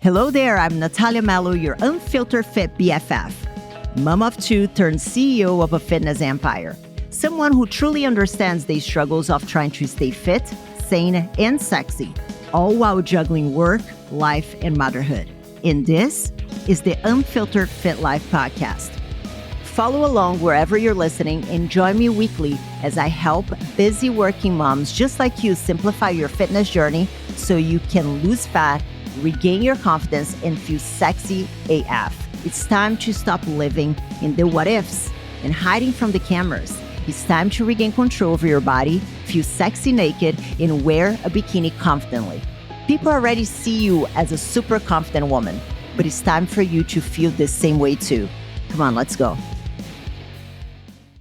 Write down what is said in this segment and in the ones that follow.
Hello there, I'm Nathalia Melo, your unfiltered fit BFF. Mom of two turned CEO of a fitness empire. Someone who truly understands the struggles of trying to stay fit, sane, and sexy, all while juggling work, life, and motherhood. And this is the Unfiltered Fit Life podcast. Follow along wherever you're listening and join me weekly as I help busy working moms just like you simplify your fitness journey so you can lose fat, regain your confidence, and feel sexy AF. It's time to stop living in the what ifs and hiding from the cameras. It's time to regain control over your body, feel sexy naked, and wear a bikini confidently. People already see you as a super confident woman, but it's time for you to feel the same way too. Come on, let's go.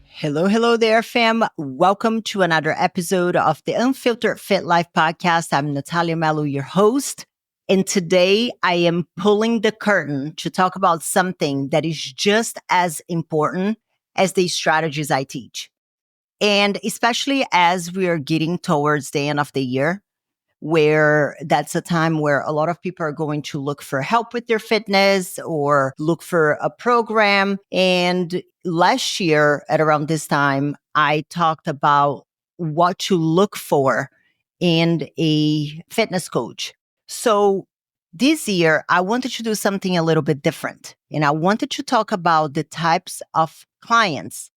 Hello there, fam. Welcome to another episode of the Unfiltered Fit Life podcast. I'm Nathalia Melo, your host. And today I am pulling the curtain to talk about something that is just as important as the strategies I teach. And especially as we are getting towards the end of the year, where that's a time where a lot of people are going to look for help with their fitness or look for a program. And last year at around this time, I talked about what to look for in a fitness coach. So this year, I wanted to do something a little bit different. And I wanted to talk about the types of clients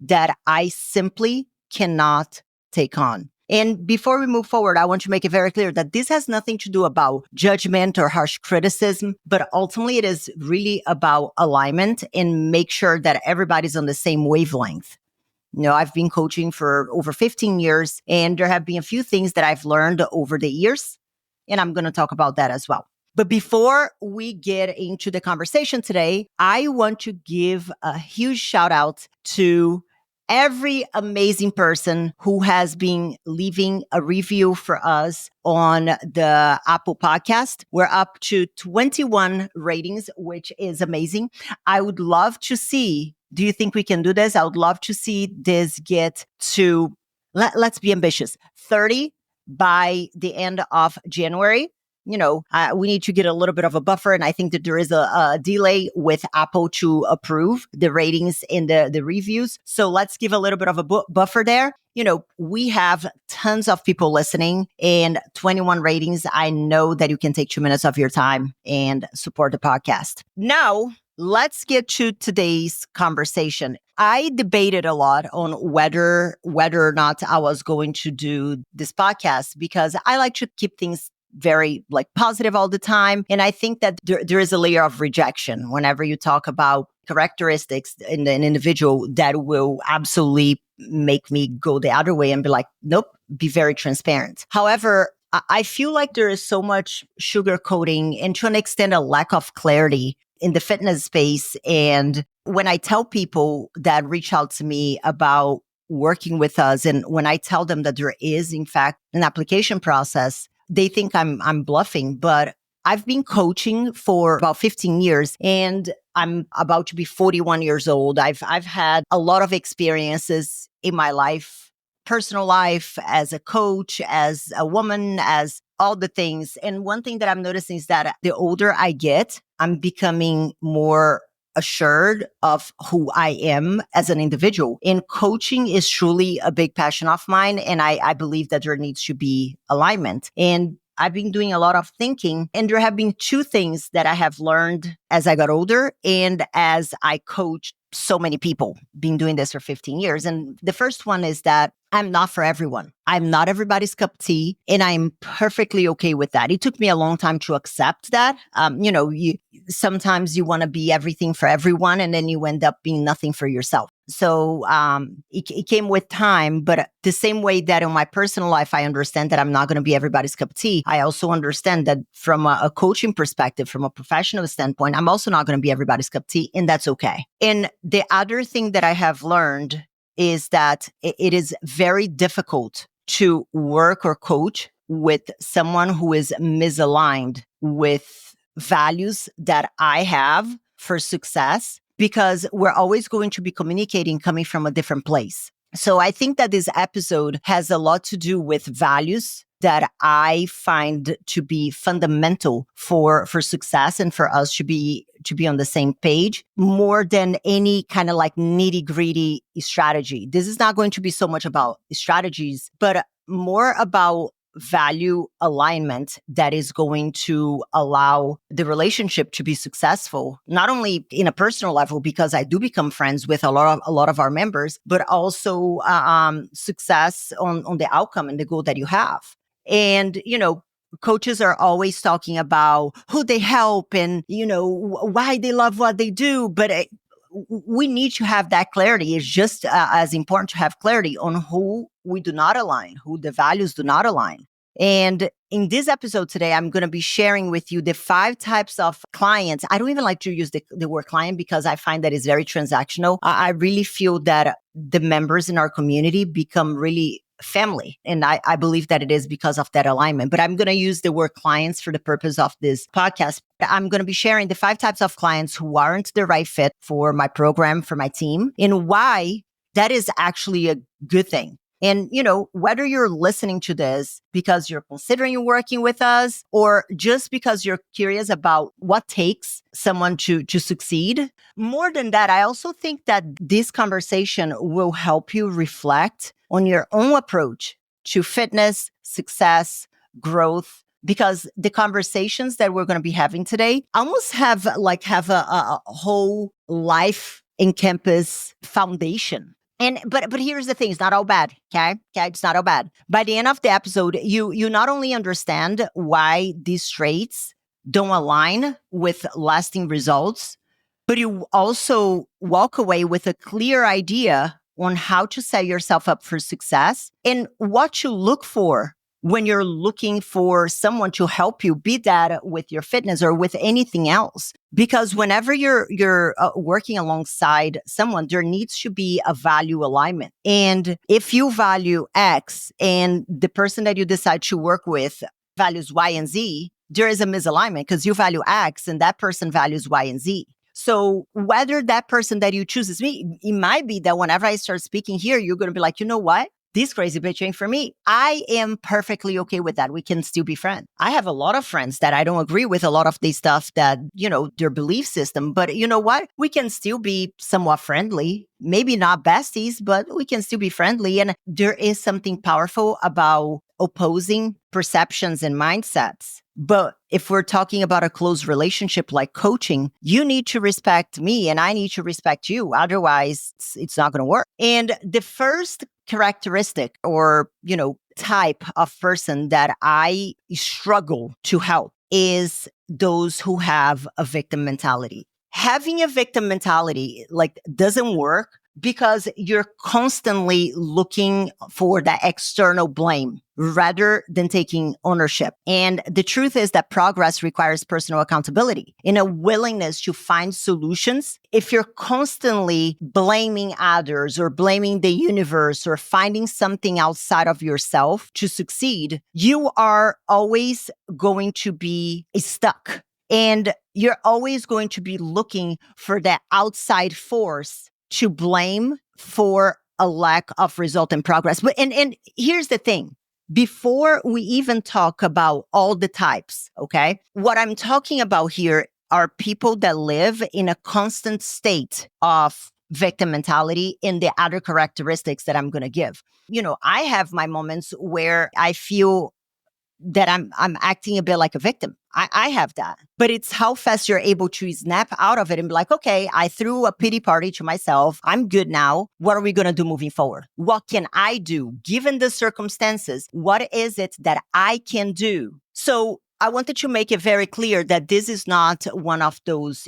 that I simply cannot take on. And before we move forward, I want to make it very clear that this has nothing to do about judgment or harsh criticism, but ultimately it is really about alignment and make sure that everybody's on the same wavelength. You know, I've been coaching for over 15 years, and there have been a few things that I've learned over the years, and I'm going to talk about that as well. But before we get into the conversation today, I want to give a huge shout out to every amazing person who has been leaving a review for us on the Apple podcast. We're up to 21 ratings, which is amazing. I would love to see, do you think we can do this? I would love to see this get to, let's be ambitious, 30 by the end of January. You know, we need to get a little bit of a buffer. And I think that there is a delay with Apple to approve the ratings and the reviews. So let's give a little bit of a buffer there. You know, we have tons of people listening and 21 ratings. I know that you can take 2 minutes of your time and support the podcast. Now, let's get to today's conversation. I debated a lot on whether or not I was going to do this podcast because I like to keep things very positive all the time. And I think that there is a layer of rejection whenever you talk about characteristics in an individual that will absolutely make me go the other way and be like, nope, be very transparent. However, I feel like there is so much sugarcoating and to an extent a lack of clarity in the fitness space. And when I tell people that reach out to me about working with us, and when I tell them that there is in fact an application process, they think I'm bluffing, but I've been coaching for about 15 years and I'm about to be 41 years old. I've had a lot of experiences in my life, personal life, as a coach, as a woman, as all the things. And one thing that I'm noticing is that the older I get, I'm becoming more assured of who I am as an individual. And coaching is truly a big passion of mine. And I believe that there needs to be alignment. And I've been doing a lot of thinking, and there have been two things that I have learned as I got older and as I coached so many people, been doing this for 15 years. And the first one is that I'm not for everyone. I'm not everybody's cup of tea, and I'm perfectly okay with that. It took me a long time to accept that. Sometimes you want to be everything for everyone, and then you end up being nothing for yourself. So it came with time, but the same way that in my personal life, I understand that I'm not going to be everybody's cup of tea. I also understand that from a coaching perspective, from a professional standpoint, I'm also not going to be everybody's cup of tea, and that's okay. And the other thing that I have learned is that it is very difficult to work or coach with someone who is misaligned with values that I have for success, because we're always going to be communicating coming from a different place. So I think that this episode has a lot to do with values that I find to be fundamental for success and for us to be on the same page more than any kind of like nitty gritty strategy. This is not going to be so much about strategies, but more about value alignment that is going to allow the relationship to be successful, not only in a personal level, because I do become friends with a lot of our members, but also success on the outcome and the goal that you have. And, coaches are always talking about who they help and, why they love what they do. But we need to have that clarity. It's just as important to have clarity on who we do not align, who the values do not align. And in this episode today, I'm going to be sharing with you the 5 types of clients. I don't even like to use the word client because I find that it's very transactional. I really feel that the members in our community become really family. And I believe that it is because of that alignment. But I'm going to use the word clients for the purpose of this podcast. I'm going to be sharing the 5 types of clients who aren't the right fit for my program, for my team, and why that is actually a good thing. And, whether you're listening to this because you're considering working with us or just because you're curious about what takes someone to succeed, more than that, I also think that this conversation will help you reflect on your own approach to fitness, success, growth, because the conversations that we're going to be having today almost have a whole life encompass foundation. And but here's the thing, it's not all bad, okay? It's not all bad. By the end of the episode, you not only understand why these traits don't align with lasting results, but you also walk away with a clear idea on how to set yourself up for success and what you look for when you're looking for someone to help you, be that with your fitness or with anything else. Because whenever you're working alongside someone, there needs to be a value alignment. And if you value X and the person that you decide to work with values Y and Z, there is a misalignment because you value X and that person values Y and Z. So whether that person that you choose is me, it might be that whenever I start speaking here, you're going to be like, you know what? This crazy bitch ain't for me. I am perfectly okay with that. We can still be friends. I have a lot of friends that I don't agree with a lot of the stuff that, their belief system. But you know what? We can still be somewhat friendly. Maybe not besties, but we can still be friendly. And there is something powerful about opposing perceptions and mindsets. But if we're talking about a close relationship like coaching, you need to respect me and I need to respect you. Otherwise, it's not going to work. And the first characteristic or, type of person that I struggle to help is those who have a victim mentality. Having a victim mentality doesn't work because you're constantly looking for that external blame rather than taking ownership. And the truth is that progress requires personal accountability and a willingness to find solutions. If you're constantly blaming others or blaming the universe or finding something outside of yourself to succeed, you are always going to be stuck. And you're always going to be looking for that outside force to blame for a lack of result and progress. But and here's the thing. Before we even talk about all the types, okay? What I'm talking about here are people that live in a constant state of victim mentality and the other characteristics that I'm going to give. I have my moments where I feel that I'm acting a bit like a victim. I have that. But it's how fast you're able to snap out of it and be like, okay, I threw a pity party to myself. I'm good now. What are we going to do moving forward? What can I do given the circumstances? What is it that I can do? So I wanted to make it very clear that this is not one of those,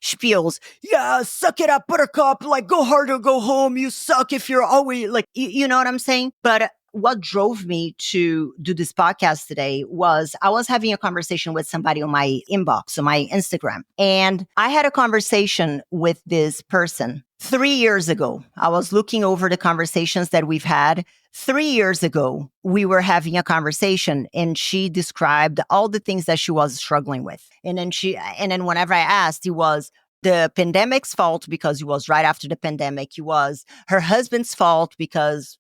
spiels. Yeah, suck it up, buttercup. Go hard or go home. You suck if you're always you know what I'm saying? But what drove me to do this podcast today was I was having a conversation with somebody on my inbox, on my Instagram. And I had a conversation with this person 3 years ago. I was looking over the conversations that we've had. 3 years ago, we were having a conversation and she described all the things that she was struggling with. And then whenever I asked, it was the pandemic's fault because it was right after the pandemic. It was her husband's fault because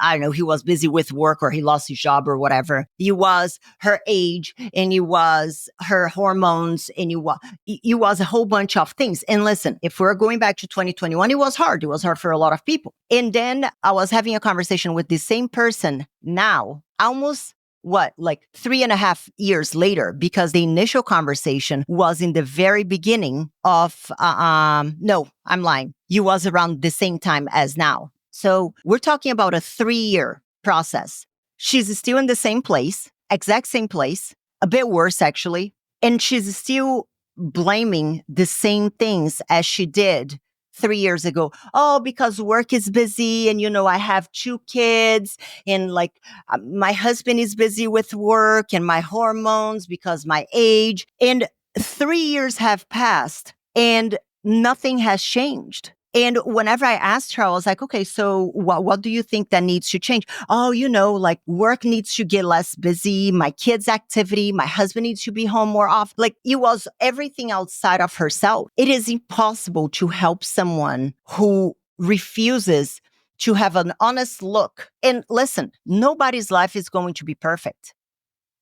I don't know, he was busy with work or he lost his job or whatever. It was her age, and it was her hormones, and it was a whole bunch of things. And listen, if we're going back to 2021, it was hard. It was hard for a lot of people. And then I was having a conversation with the same person now, almost like 3.5 years later, because the initial conversation was in the very beginning of, no, I'm lying. It was around the same time as now. So we're talking about a 3-year process. She's still in the same place, exact same place, a bit worse actually. And she's still blaming the same things as she did 3 years ago. Oh, because work is busy, and I have 2 kids, and like my husband is busy with work, and my hormones because my age. And 3 years have passed and nothing has changed. And whenever I asked her, I was like, okay, so what do you think that needs to change? Oh, like work needs to get less busy, my kids' activity, my husband needs to be home more often. Like it was everything outside of herself. It is impossible to help someone who refuses to have an honest look. And listen, nobody's life is going to be perfect.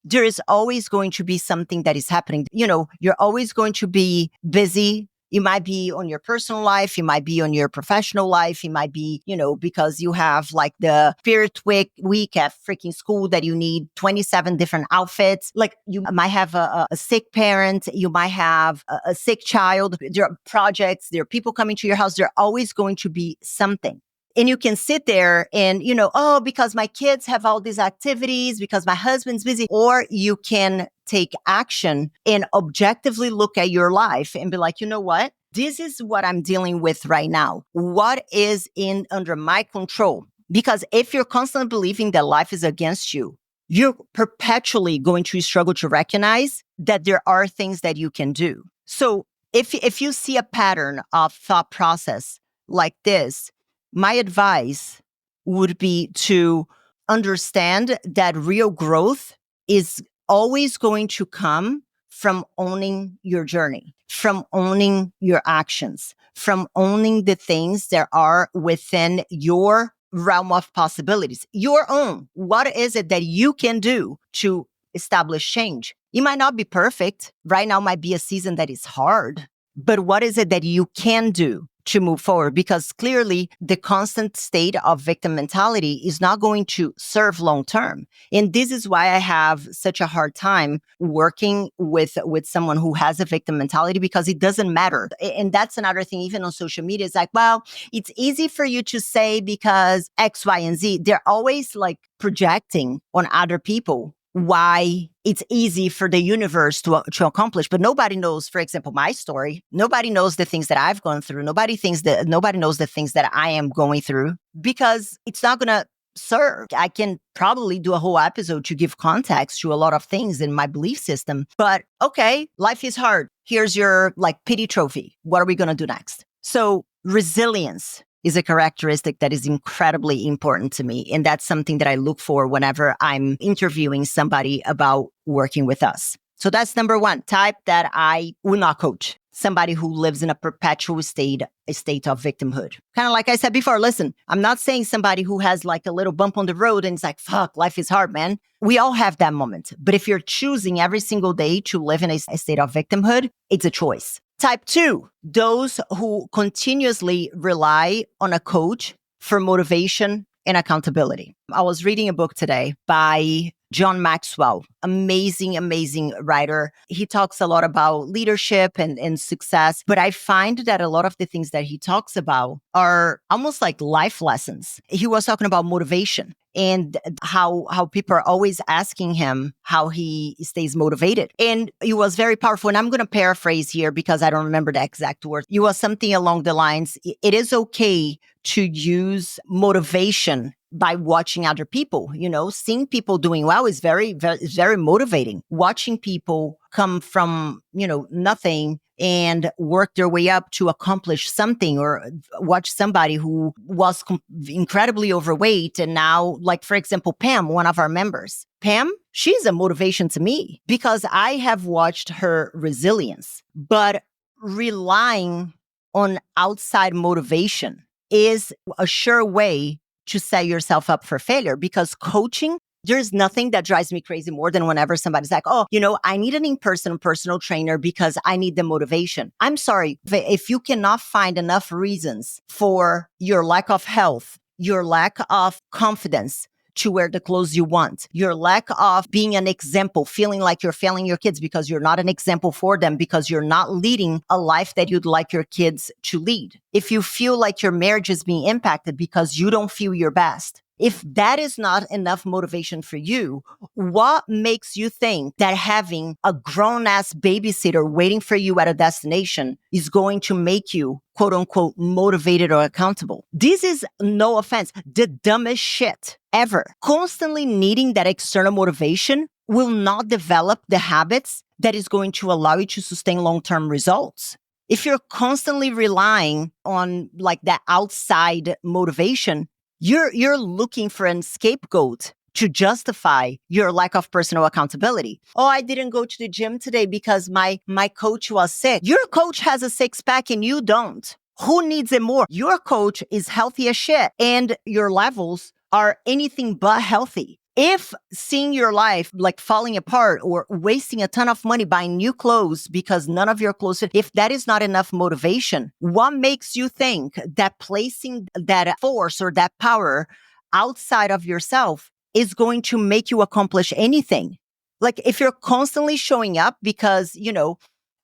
There is always going to be something that is happening. You're always going to be busy. It might be on your personal life. It might be on your professional life. It might be, because you have like the spirit week at freaking school that you need 27 different outfits. Like you might have a sick parent. You might have a sick child. There are projects. There are people coming to your house. There are always going to be something. And you can sit there and, oh, because my kids have all these activities, because my husband's busy. Or you can take action and objectively look at your life and be like, you know what? This is what I'm dealing with right now. What is under my control? Because if you're constantly believing that life is against you, you're perpetually going to struggle to recognize that there are things that you can do. So if you see a pattern of thought process like this, my advice would be to understand that real growth is always going to come from owning your journey, from owning your actions, from owning the things that are within your realm of possibilities, your own. What is it that you can do to establish change? It might not be perfect. Right now might be a season that is hard, but what is it that you can do to move forward? Because clearly the constant state of victim mentality is not going to serve long term. And this is why I have such a hard time working with someone who has a victim mentality, because it doesn't matter. And that's another thing, even on social media, it's like, well, it's easy for you to say because X, Y, and Z. They're always like projecting on other people why it's easy for the universe to accomplish. But nobody knows, for example, my story. Nobody knows the things that I've gone through. Nobody knows the things that I am going through, because it's not going to serve. I can probably do a whole episode to give context to a lot of things in my belief system. But okay, life is hard. Here's your pity trophy. What are we going to do next? So resilience is a characteristic that is incredibly important to me. And that's something that I look for whenever I'm interviewing somebody about working with us. So that's number one, type that I will not coach. Somebody who lives in a perpetual state of victimhood. Kind of like I said before, listen, I'm not saying somebody who has like a little bump on the road and it's like, fuck, life is hard, man. We all have that moment. But if you're choosing every single day to live in a state of victimhood, it's a choice. Type 2, those who continuously rely on a coach for motivation and accountability. I was reading a book today by John Maxwell, amazing, amazing writer. He talks a lot about leadership and success, but I find that a lot of the things that he talks about are almost like life lessons. He was talking about motivation and how people are always asking him how he stays motivated. And it was very powerful. And I'm going to paraphrase here because I don't remember the exact words. It was something along the lines, it is okay to use motivation by watching other people. Seeing people doing well is very, very motivating. Watching people come from, nothing and work their way up to accomplish something, or watch somebody who was incredibly overweight. And now, like, for example, Pam, one of our members, Pam, she's a motivation to me because I have watched her resilience. But relying on outside motivation is a sure way to set yourself up for failure, because coaching, there's nothing that drives me crazy more than whenever somebody's like, oh, I need an in-person personal trainer because I need the motivation. I'm sorry. If you cannot find enough reasons for your lack of health, your lack of confidence to wear the clothes you want, your lack of being an example, feeling like you're failing your kids because you're not an example for them, because you're not leading a life that you'd like your kids to lead. If you feel like your marriage is being impacted because you don't feel your best, if that is not enough motivation for you, what makes you think that having a grown-ass babysitter waiting for you at a destination is going to make you, quote unquote, motivated or accountable? This is, no offense, the dumbest shit ever. Constantly needing that external motivation will not develop the habits that is going to allow you to sustain long-term results. If you're constantly relying on like that outside motivation, you're looking for an scapegoat to justify your lack of personal accountability. Oh, I didn't go to the gym today because my coach was sick. Your coach has a six-pack and you don't. Who needs it more? Your coach is healthy as shit and your levels are anything but healthy. If seeing your life like falling apart or wasting a ton of money buying new clothes because none of your clothes fit, if that is not enough motivation, what makes you think that placing that force or that power outside of yourself is going to make you accomplish anything? Like if you're constantly showing up because,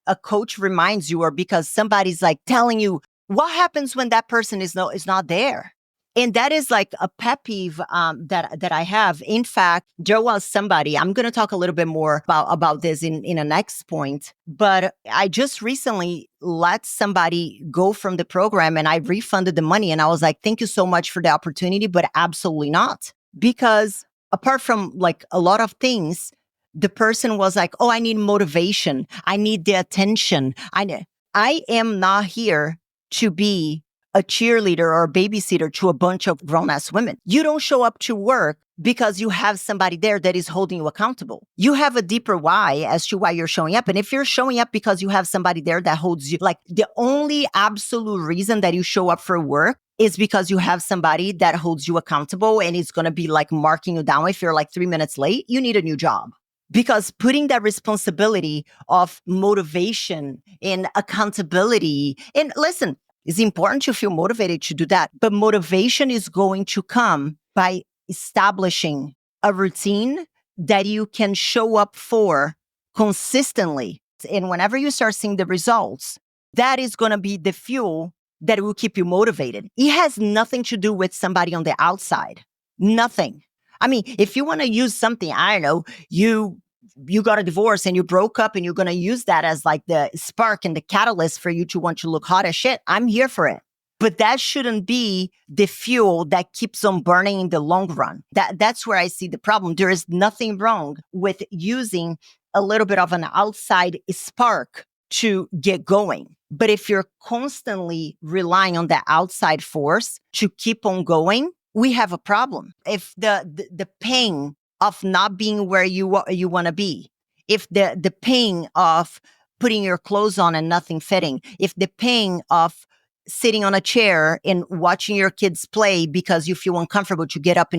a coach reminds you or because somebody's like telling you, what happens when that person is not there? And that is like a pet peeve that I have. In fact, there was somebody, I'm going to talk a little bit more about this in a next point, but I just recently let somebody go from the program and I refunded the money. And I was like, thank you so much for the opportunity, but absolutely not. Because apart from like a lot of things, the person was like, oh, I need motivation. I need the attention. I am not here to be a cheerleader or a babysitter to a bunch of grown-ass women. You don't show up to work because you have somebody there that is holding you accountable. You have a deeper why as to why you're showing up. And if you're showing up because you have somebody there that holds you, like the only absolute reason that you show up for work is because you have somebody that holds you accountable and is going to be like marking you down if you're like 3 minutes late, you need a new job. Because putting that responsibility of motivation and accountability, and listen, it's important to feel motivated to do that. But motivation is going to come by establishing a routine that you can show up for consistently. And whenever you start seeing the results, that is going to be the fuel that will keep you motivated. It has nothing to do with somebody on the outside. Nothing. I mean, if you want to use something, I don't know, you got a divorce and you broke up and you're going to use that as like the spark and the catalyst for you to want to look hot as shit, I'm here for it. But that shouldn't be the fuel that keeps on burning in the long run. That's where I see the problem. There is nothing wrong with using a little bit of an outside spark to get going. But if you're constantly relying on that outside force to keep on going, we have a problem. If the pain of not being where you want to be, if the pain of putting your clothes on and nothing fitting, if the pain of sitting on a chair and watching your kids play because you feel uncomfortable to get up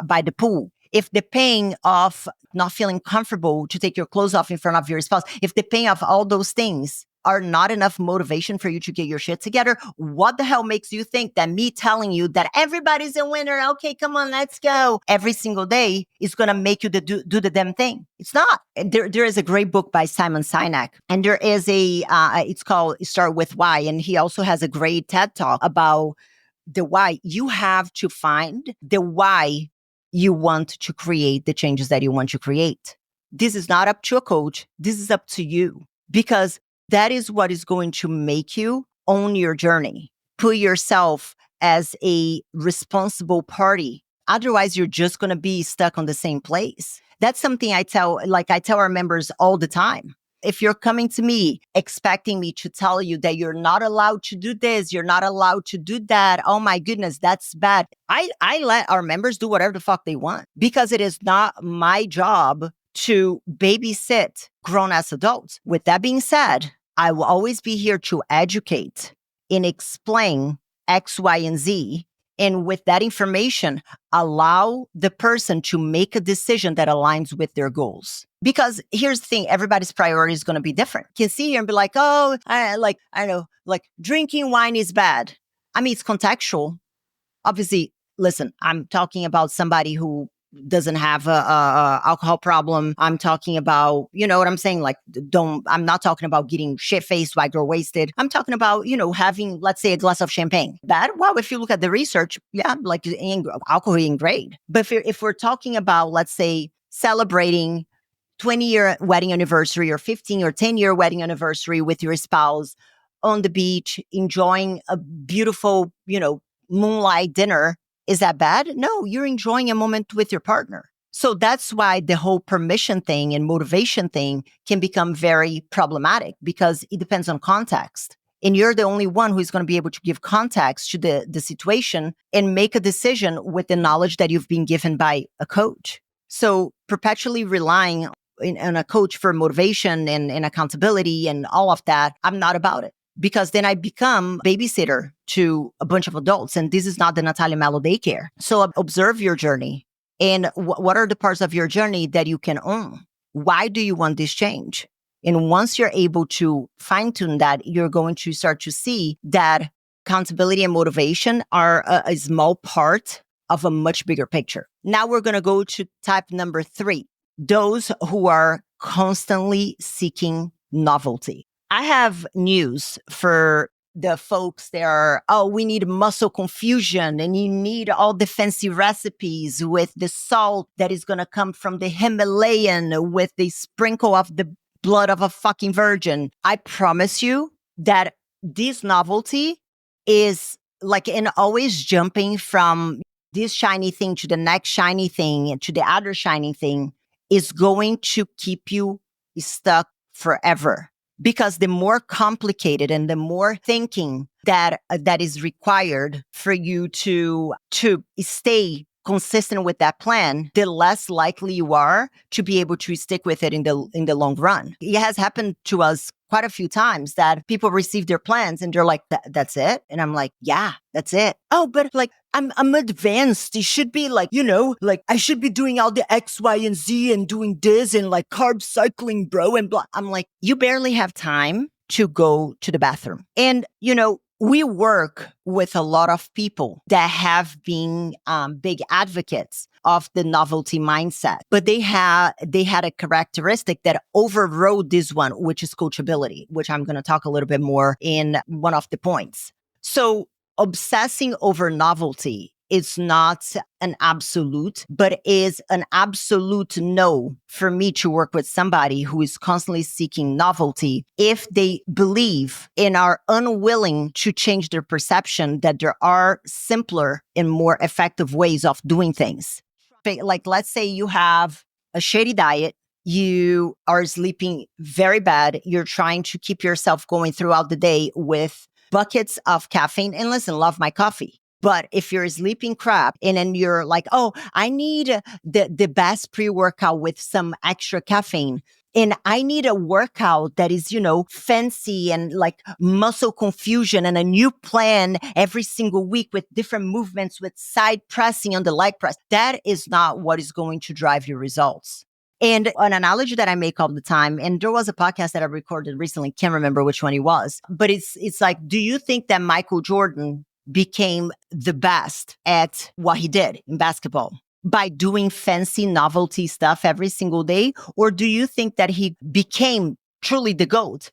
by the pool, if the pain of not feeling comfortable to take your clothes off in front of your spouse, if the pain of all those things are not enough motivation for you to get your shit together, what the hell makes you think that me telling you that everybody's a winner, okay, come on, let's go, every single day is going to make you do the damn thing? It's not. There is a great book by Simon Sinek, and there is it's called Start With Why, and he also has a great TED Talk about the why. You have to find the why you want to create the changes that you want to create. This is not up to a coach. This is up to you, because that is what is going to make you own your journey. Put yourself as a responsible party. Otherwise, you're just going to be stuck on the same place. That's something I tell our members all the time. If you're coming to me expecting me to tell you that you're not allowed to do this, you're not allowed to do that, oh my goodness, that's bad. I let our members do whatever the fuck they want, because it is not my job to babysit grown-ass adults. With that being said, I will always be here to educate and explain X, Y, and Z. And with that information, allow the person to make a decision that aligns with their goals. Because here's the thing, everybody's priority is going to be different. You can see here and be like, oh, I don't know, like drinking wine is bad. I mean, it's contextual. Obviously, listen, I'm talking about somebody who doesn't have a alcohol problem. I'm talking about, you know what I'm saying? Like, I'm not talking about getting shit-faced, white girl wasted. I'm talking about, having, let's say, a glass of champagne. Bad? Well, if you look at the research, yeah, like alcohol ain't great. But if we're talking about, let's say, celebrating 20-year wedding anniversary or 15 or 10-year wedding anniversary with your spouse on the beach, enjoying a beautiful, moonlight dinner, is that bad? No, you're enjoying a moment with your partner. So that's why the whole permission thing and motivation thing can become very problematic because it depends on context. And you're the only one who's going to be able to give context to the situation and make a decision with the knowledge that you've been given by a coach. So perpetually relying on a coach for motivation and accountability and all of that, I'm not about it. Because then I become babysitter to a bunch of adults. And this is not the Nathalia Melo daycare. So observe your journey. And what are the parts of your journey that you can own? Why do you want this change? And once you're able to fine tune that, you're going to start to see that accountability and motivation are a small part of a much bigger picture. Now we're going to go to type number 3, those who are constantly seeking novelty. I have news for the folks that are, we need muscle confusion and you need all the fancy recipes with the salt that is going to come from the Himalayan with the sprinkle of the blood of a fucking virgin. I promise you that this novelty is like in always jumping from this shiny thing to the next shiny thing and to the other shiny thing is going to keep you stuck forever. Because the more complicated and the more thinking that is required for you to stay consistent with that plan, the less likely you are to be able to stick with it in the long run. It has happened to us quite a few times that people receive their plans and they're like, that's it? And I'm like, yeah, that's it. Oh, but like, I'm advanced. It should be like, like I should be doing all the X, Y, and Z and doing this and like carb cycling, bro, and blah. I'm like, you barely have time to go to the bathroom. And, we work with a lot of people that have been big advocates of the novelty mindset, but they had a characteristic that overrode this one, which is coachability, which I'm going to talk a little bit more in one of the points. So obsessing over novelty is not an absolute, but is an absolute no for me to work with somebody who is constantly seeking novelty if they believe and are unwilling to change their perception that there are simpler and more effective ways of doing things. Like, let's say you have a shady diet. You are sleeping very bad. You're trying to keep yourself going throughout the day with buckets of caffeine. And listen, love my coffee. But if you're sleeping crap and then you're like, oh, I need the best pre-workout with some extra caffeine. And I need a workout that is, fancy and like muscle confusion and a new plan every single week with different movements, with side pressing on the leg press. That is not what is going to drive your results. And an analogy that I make all the time, and there was a podcast that I recorded recently, can't remember which one it was, but it's like, do you think that Michael Jordan became the best at what he did in basketball by doing fancy novelty stuff every single day? Or do you think that he became truly the GOAT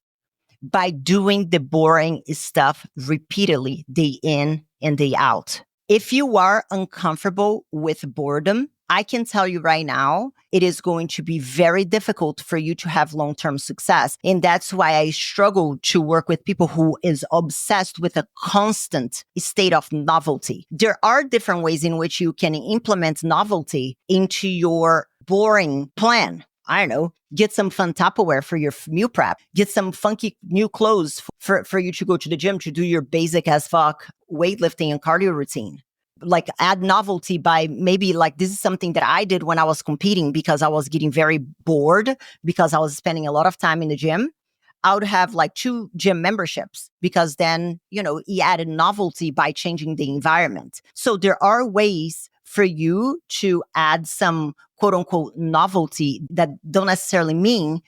by doing the boring stuff repeatedly, day in and day out? If you are uncomfortable with boredom, I can tell you right now, it is going to be very difficult for you to have long-term success. And that's why I struggle to work with people who is obsessed with a constant state of novelty. There are different ways in which you can implement novelty into your boring plan. I don't know, get some fun Tupperware for your meal prep, get some funky new clothes for you to go to the gym to do your basic as fuck weightlifting and cardio routine. Like add novelty by maybe like this is something that I did when I was competing because I was getting very bored because I was spending a lot of time in the gym. I would have like 2 gym memberships because then, he added novelty by changing the environment. So there are ways for you to add some quote unquote novelty that don't necessarily mean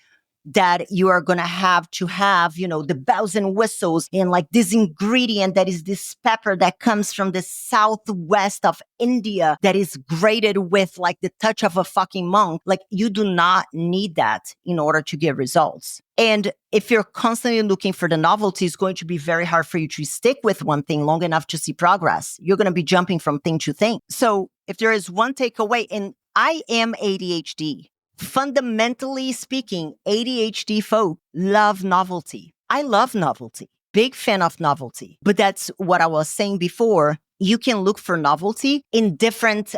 that you are going to have, the bells and whistles and like this ingredient that is this pepper that comes from the southwest of India that is grated with like the touch of a fucking monk. Like you do not need that in order to get results. And if you're constantly looking for the novelty, it's going to be very hard for you to stick with one thing long enough to see progress. You're going to be jumping from thing to thing. So if there is one takeaway, and I am ADHD, fundamentally speaking, ADHD folk love novelty. I love novelty. Big fan of novelty. But that's what I was saying before. You can look for novelty in different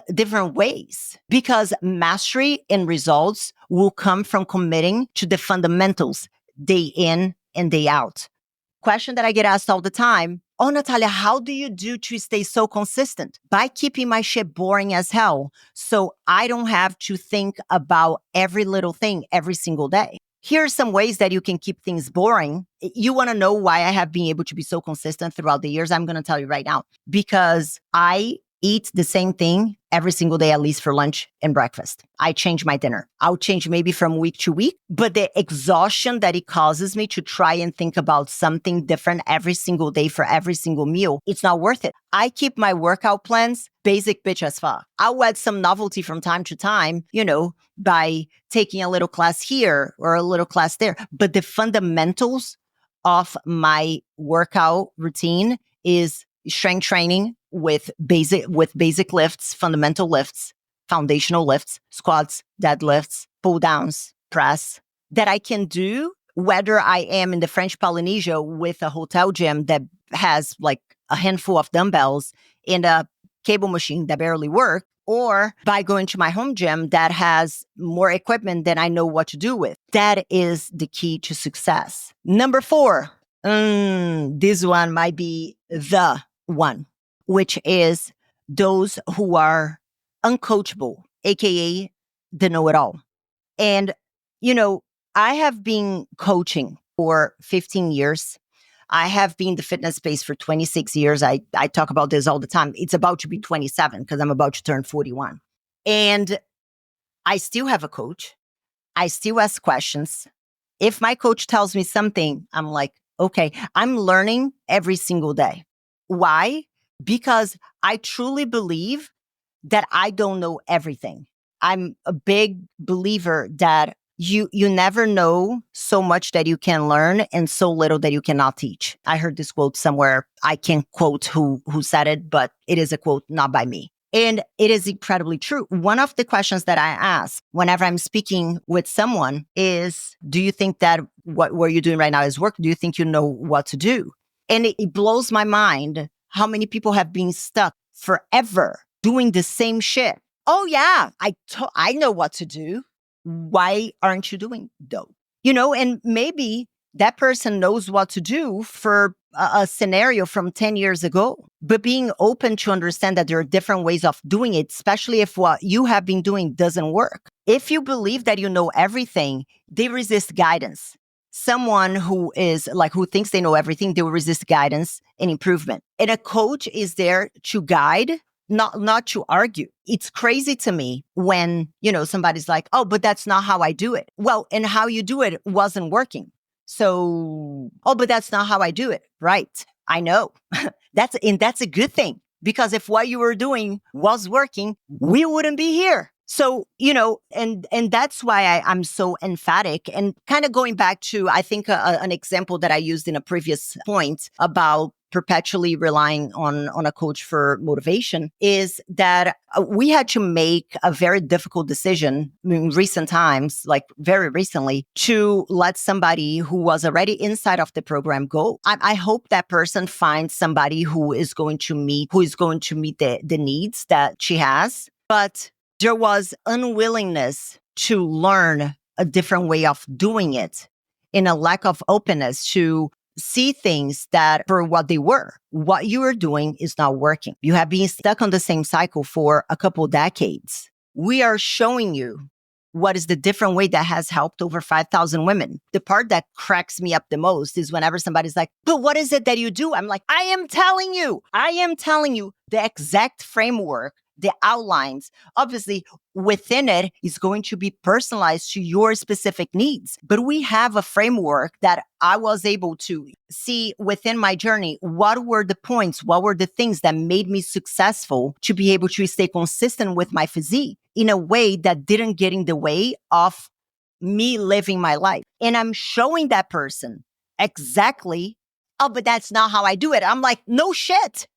ways because mastery and results will come from committing to the fundamentals day in and day out. Question that I get asked all the time. Oh, Nathalia, how do you do to stay so consistent? By keeping my shit boring as hell. So I don't have to think about every little thing every single day. Here are some ways that you can keep things boring. You want to know why I have been able to be so consistent throughout the years? I'm going to tell you right now, because I eat the same thing every single day, at least for lunch and breakfast. I change my dinner. I'll change maybe from week to week, but the exhaustion that it causes me to try and think about something different every single day for every single meal, it's not worth it. I keep my workout plans basic bitch as fuck. I'll add some novelty from time to time, by taking a little class here or a little class there. But the fundamentals of my workout routine is strength training with basic lifts, fundamental lifts, foundational lifts, squats, deadlifts, pull downs, press that I can do whether I am in the French Polynesia with a hotel gym that has like a handful of dumbbells and a cable machine that barely work, or by going to my home gym that has more equipment than I know what to do with. That is the key to success. Number 4, this one might be the one, which is those who are uncoachable, aka the know-it-all. And, I have been coaching for 15 years. I have been in the fitness space for 26 years. I talk about this all the time. It's about to be 27 because I'm about to turn 41. And I still have a coach. I still ask questions. If my coach tells me something, I'm like, okay, I'm learning every single day. Why? Because I truly believe that I don't know everything. I'm a big believer that you never know so much that you can learn and so little that you cannot teach. I heard this quote somewhere. I can't quote who said it, but it is a quote not by me. And it is incredibly true. One of the questions that I ask whenever I'm speaking with someone is, do you think that what you're doing right now is work? Do you think you know what to do? And it blows my mind how many people have been stuck forever doing the same shit. Oh yeah, I know what to do. Why aren't you doing though? And maybe that person knows what to do for a scenario from 10 years ago, but being open to understand that there are different ways of doing it, especially if what you have been doing doesn't work. If you believe that you know everything, they resist guidance. Someone who thinks they know everything, they will resist guidance and improvement. And a coach is there to guide, not to argue. It's crazy to me when, somebody's like, oh, but that's not how I do it. Well, and how you do it wasn't working. So, oh, but that's not how I do it. Right. I know. That's a good thing, because if what you were doing was working, we wouldn't be here. So, and that's why I'm so emphatic, and kind of going back to, I think, an example that I used in a previous point about perpetually relying on a coach for motivation, is that we had to make a very difficult decision in recent times, like very recently, to let somebody who was already inside of the program go. I hope that person finds somebody who is going to meet the needs that she has. But there was unwillingness to learn a different way of doing it, and a lack of openness to see things that for what they were. What you are doing is not working. You have been stuck on the same cycle for a couple decades. We are showing you what is the different way that has helped over 5,000 women. The part that cracks me up the most is whenever somebody's like, but what is it that you do? I'm like, I am telling you the exact framework, the outlines. Obviously, within it is going to be personalized to your specific needs. But we have a framework that I was able to see within my journey. What were the points? What were the things that made me successful to be able to stay consistent with my physique in a way that didn't get in the way of me living my life? And I'm showing that person exactly, oh, but that's not how I do it. I'm like, no shit.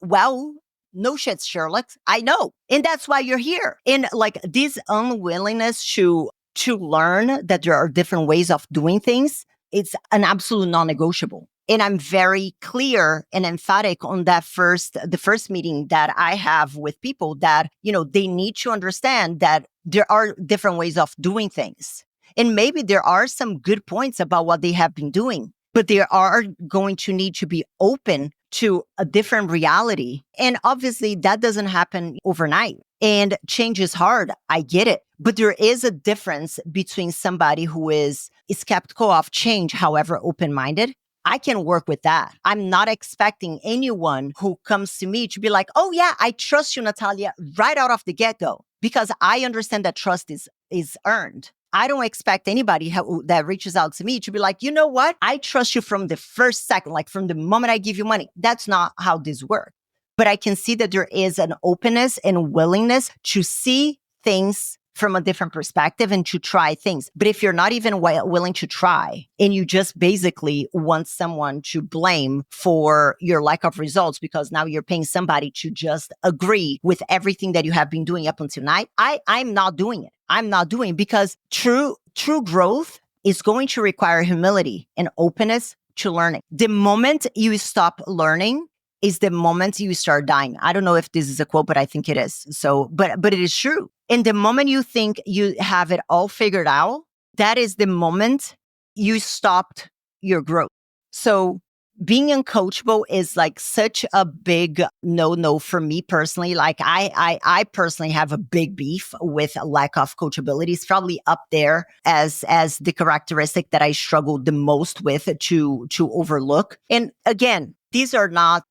Well, no shit, Sherlock. I know. And that's why you're here. And like this unwillingness to learn that there are different ways of doing things, it's an absolute non-negotiable. And I'm very clear and emphatic on the first meeting that I have with people that, they need to understand that there are different ways of doing things. And maybe there are some good points about what they have been doing, but they are going to need to be open to a different reality. And obviously that doesn't happen overnight. And change is hard. I get it. But there is a difference between somebody who is skeptical of change, however open-minded. I can work with that. I'm not expecting anyone who comes to me to be like, oh yeah, I trust you, Nathalia, right out of the get-go, because I understand that trust is earned. I don't expect anybody that reaches out to me to be like, you know what? I trust you from the first second, like from the moment I give you money. That's not how this works. But I can see that there is an openness and willingness to see things from a different perspective and to try things. But if you're not even willing to try and you just basically want someone to blame for your lack of results because now you're paying somebody to just agree with everything that you have been doing up until tonight, I'm not doing it. I'm not doing it because true growth is going to require humility and openness to learning. The moment you stop learning is the moment you start dying. I don't know if this is a quote, but I think it is. So, but it is true. And the moment you think you have it all figured out, that is the moment you stopped your growth. So being uncoachable is like such a big no for me personally. Like I personally have a big beef with a lack of coachability. It's probably up there as the characteristic that I struggled the most with to overlook. And again, these are not,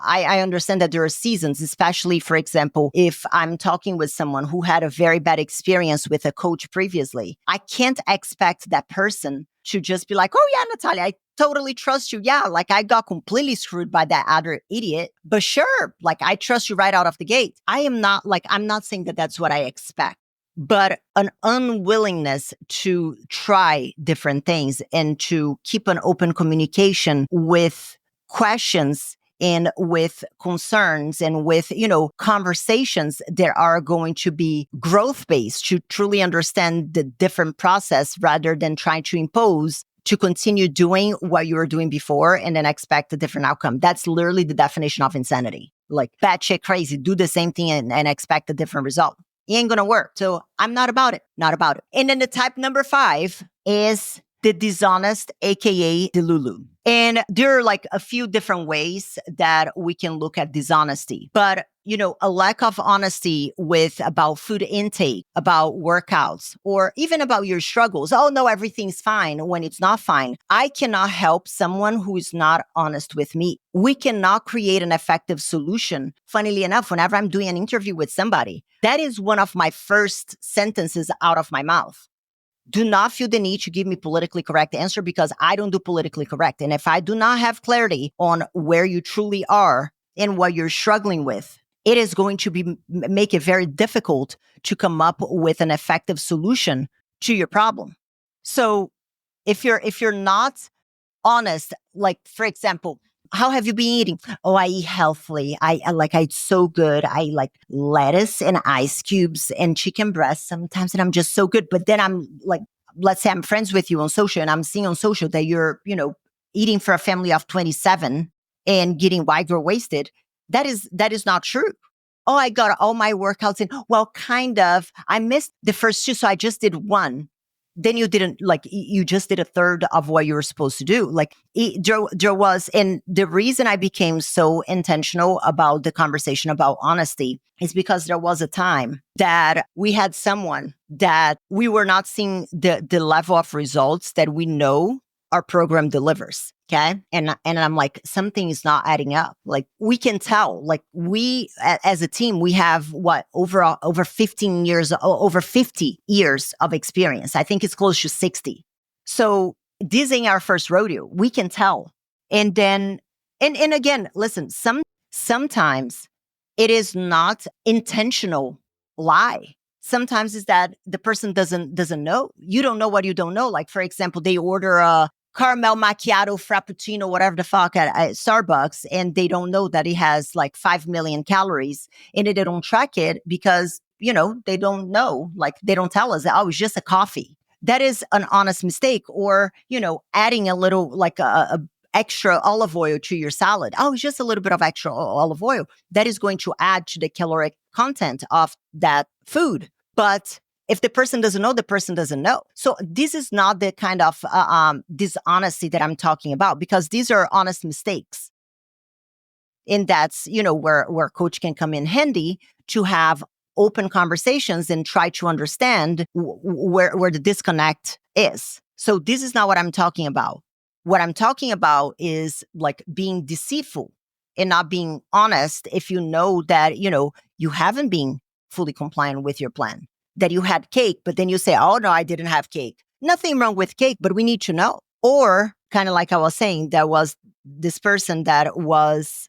I understand that there are seasons, especially, for example, if I'm talking with someone who had a very bad experience with a coach previously, I can't expect that person to just be like, oh yeah, Nathalia, I totally trust you. Yeah, like I got completely screwed by that other idiot, but sure, like I trust you right out of the gate. I'm not saying that that's what I expect, but an unwillingness to try different things and to keep an open communication with questions and with concerns and with, conversations that are going to be growth-based to truly understand the different process rather than trying to impose to continue doing what you were doing before and then expect a different outcome. That's literally the definition of insanity. Like batshit crazy, do the same thing and expect a different result. It ain't gonna work. So I'm not about it. And then the type number 5 is the dishonest, aka the Lulu. And there are like a few different ways that we can look at dishonesty. But, a lack of honesty about food intake, about workouts, or even about your struggles. Oh no, everything's fine when it's not fine. I cannot help someone who is not honest with me. We cannot create an effective solution. Funnily enough, whenever I'm doing an interview with somebody, that is one of my first sentences out of my mouth. Do not feel the need to give me politically correct answer because I don't do politically correct. And if I do not have clarity on where you truly are and what you're struggling with, it is going to make it very difficult to come up with an effective solution to your problem. So if you're not honest, like for example, how have you been eating? Oh, I eat healthily. I eat so good. I like lettuce and ice cubes and chicken breasts sometimes, and I'm just so good. But then I'm like, let's say I'm friends with you on social and I'm seeing on social that you're, eating for a family of 27 and getting white girl wasted. That is not true. Oh, I got all my workouts in. Well, kind of. I missed the first 2, so I just did 1. then you didn't you just did a third of what you were supposed to do. There was, and the reason I became so intentional about the conversation about honesty is because there was a time that we had someone that we were not seeing the level of results that we know our program delivers. Okay. And I'm like, something is not adding up. Like, we can tell, like, we as a team, we have over 15 years, over 50 years of experience. I think it's close to 60. So this ain't our first rodeo. We can tell. And then, and again, listen, sometimes it is not intentional lie. Sometimes it's that the person doesn't know. You don't know what you don't know. Like, for example, they order a caramel macchiato frappuccino, whatever the fuck at Starbucks, and they don't know that it has like 5 million calories, and they don't track it because, they don't know, like, they don't tell us that, oh, it's just a coffee. That is an honest mistake. Or, adding a little, like a extra olive oil to your salad. Oh, it's just a little bit of extra olive oil. That is going to add to the caloric content of that food. But if the person doesn't know, the person doesn't know. So this is not the kind of dishonesty that I'm talking about, because these are honest mistakes. And that's, where coach can come in handy to have open conversations and try to understand where the disconnect is. So this is not what I'm talking about. What I'm talking about is like being deceitful and not being honest if you know that, you haven't been fully compliant with your plan. That you had cake, but then you say, oh, no, I didn't have cake. Nothing wrong with cake, but we need to know. Or kind of like I was saying, there was this person that was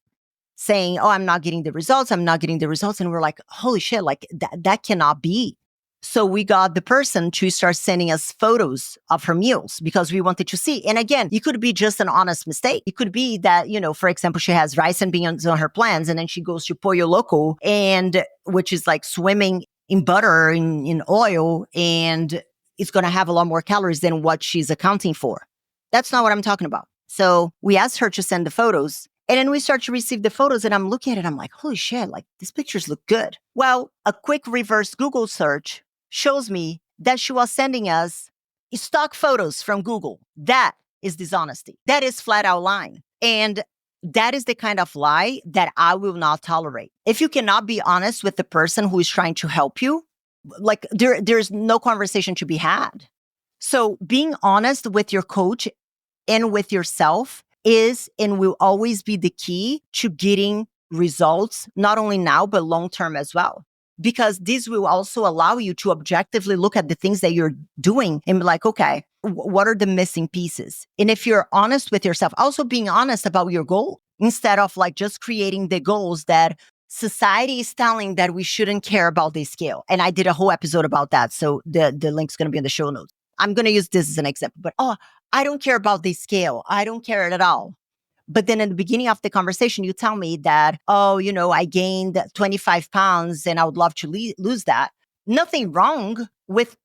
saying, oh, I'm not getting the results. I'm not getting the results. And we're like, holy shit, like that cannot be. So we got the person to start sending us photos of her meals because we wanted to see. And again, it could be just an honest mistake. It could be that, for example, she has rice and beans on her plans, and then she goes to Pollo Loco, and which is like swimming in butter, in oil, and it's going to have a lot more calories than what she's accounting for. That's not what I'm talking about. So we asked her to send the photos, and then we start to receive the photos, and I'm looking at it. I'm like, holy shit, like these pictures look good. Well, a quick reverse Google search shows me that she was sending us stock photos from Google. That is dishonesty. That is flat out lying. And that is the kind of lie that I will not tolerate. If you cannot be honest with the person who is trying to help you, like there's no conversation to be had. So being honest with your coach and with yourself is and will always be the key to getting results, not only now, but long-term as well. Because this will also allow you to objectively look at the things that you're doing and be like, okay, what are the missing pieces? And if you're honest with yourself, also being honest about your goal, instead of like just creating the goals that society is telling that we shouldn't care about the scale. And I did a whole episode about that. So the link's going to be in the show notes. I'm going to use this as an example, but I don't care about the scale. I don't care at all. But then in the beginning of the conversation, you tell me that, I gained 25 pounds and I would love to lose that. Nothing wrong with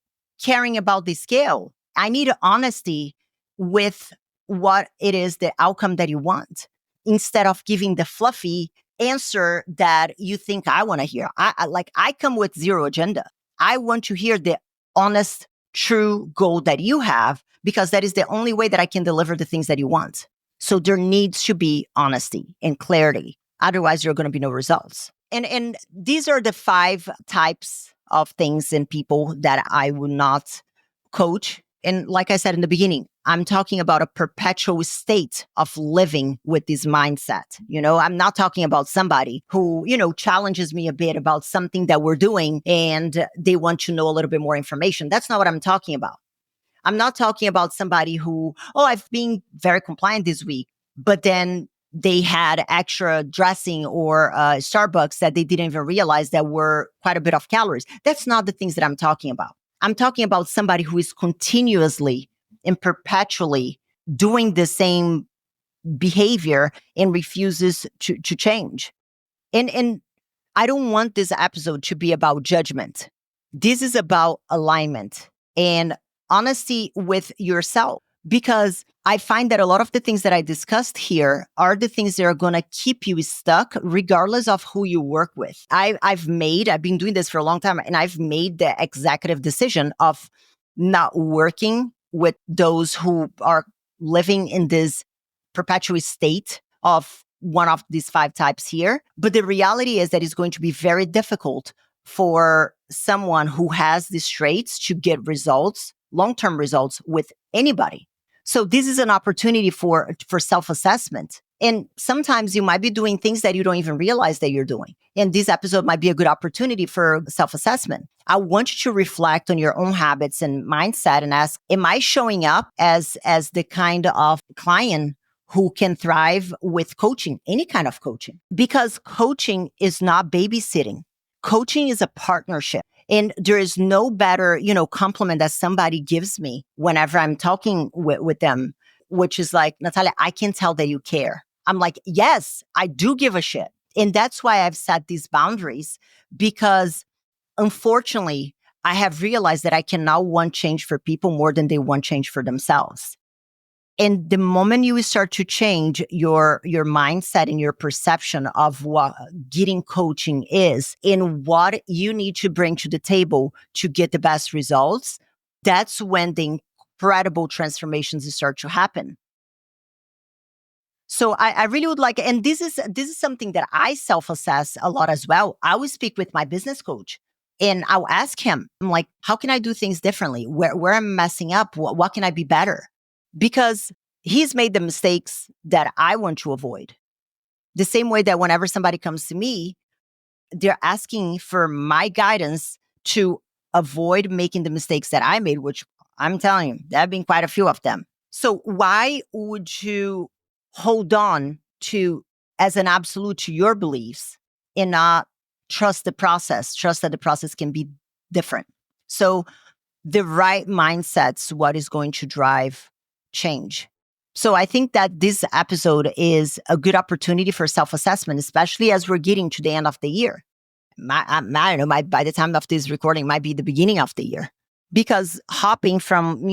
caring about the scale. I need honesty with what it is, the outcome that you want, instead of giving the fluffy answer that you think I want to hear. I come with zero agenda. I want to hear the honest, true goal that you have, because that is the only way that I can deliver the things that you want. So there needs to be honesty and clarity. Otherwise, there are going to be no results. And these are the 5 types of things in people that I would not coach. And like I said in the beginning, I'm talking about a perpetual state of living with this mindset. I'm not talking about somebody who, challenges me a bit about something that we're doing and they want to know a little bit more information. That's not what I'm talking about. I'm not talking about somebody who, I've been very compliant this week, but then they had extra dressing or Starbucks that they didn't even realize that were quite a bit of calories. That's not the things that I'm talking about. I'm talking about somebody who is continuously and perpetually doing the same behavior and refuses to change. And I don't want this episode to be about judgment. This is about alignment and honesty with yourself, because I find that a lot of the things that I discussed here are the things that are going to keep you stuck regardless of who you work with. I've been doing this for a long time, and I've made the executive decision of not working with those who are living in this perpetual state of one of these 5 types here. But the reality is that it's going to be very difficult for someone who has these traits to get results, long-term results with anybody. So this is an opportunity for self-assessment. And sometimes you might be doing things that you don't even realize that you're doing. And this episode might be a good opportunity for self-assessment. I want you to reflect on your own habits and mindset and ask, am I showing up as the kind of client who can thrive with coaching, any kind of coaching? Because coaching is not babysitting. Coaching is a partnership. And there is no better, compliment that somebody gives me whenever I'm talking with them, which is like, Nathalia, I can tell that you care. I'm like, yes, I do give a shit. And that's why I've set these boundaries, because unfortunately, I have realized that I cannot want change for people more than they want change for themselves. And the moment you start to change your mindset and your perception of what getting coaching is and what you need to bring to the table to get the best results, that's when the incredible transformations start to happen. So I really would like, and this is something that I self-assess a lot as well. I will speak with my business coach and I'll ask him, I'm like, how can I do things differently? Where I'm messing up? What can I be better? Because he's made the mistakes that I want to avoid. The same way that whenever somebody comes to me, they're asking for my guidance to avoid making the mistakes that I made, which I'm telling you, there have been quite a few of them. So why would you hold on to as an absolute to your beliefs and not trust the process, trust that the process can be different? So the right mindset's what is going to drive change. So I think that this episode is a good opportunity for self-assessment, especially as we're getting to the end of the year. I don't know, by the time of this recording might be the beginning of the year. Because hopping from,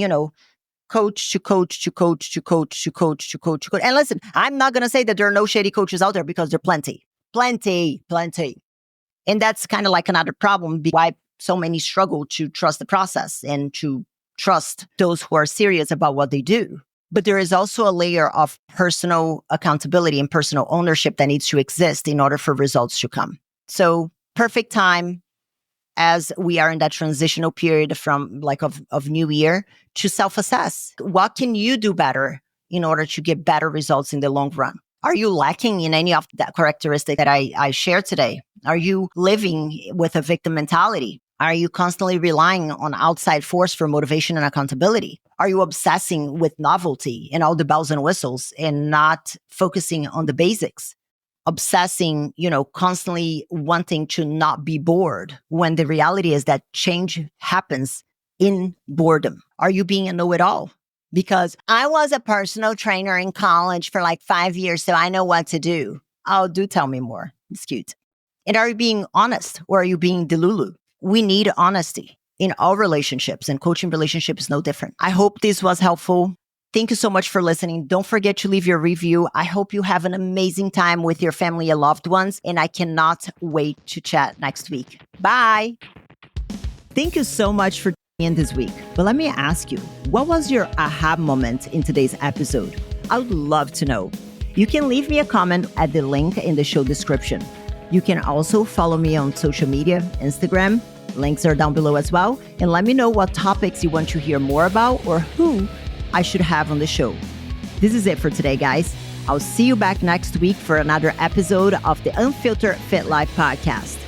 coach to coach to coach to coach to coach to coach to coach. And listen, I'm not going to say that there are no shady coaches out there, because there are plenty. And that's kind of like another problem, why so many struggle to trust the process and to trust those who are serious about what they do. But there is also a layer of personal accountability and personal ownership that needs to exist in order for results to come. So perfect time as we are in that transitional period from of new year to self-assess. What can you do better in order to get better results in the long run? Are you lacking in any of that characteristic that I shared today? Are you living with a victim mentality? Are you constantly relying on outside force for motivation and accountability? Are you obsessing with novelty and all the bells and whistles and not focusing on the basics? Obsessing, constantly wanting to not be bored, when the reality is that change happens in boredom. Are you being a know-it-all? Because I was a personal trainer in college for 5 years, so I know what to do. Oh, do tell me more. It's cute. And are you being honest, or are you being delulu? We need honesty in all relationships, and coaching relationship is no different. I hope this was helpful. Thank you so much for listening. Don't forget to leave your review. I hope you have an amazing time with your family and loved ones, and I cannot wait to chat next week. Bye. Thank you so much for tuning in this week. But let me ask you, what was your aha moment in today's episode? I would love to know. You can leave me a comment at the link in the show description. You can also follow me on social media, Instagram. Links are down below as well. And let me know what topics you want to hear more about or who I should have on the show. This is it for today, guys. I'll see you back next week for another episode of the Unfiltered Fit Life podcast.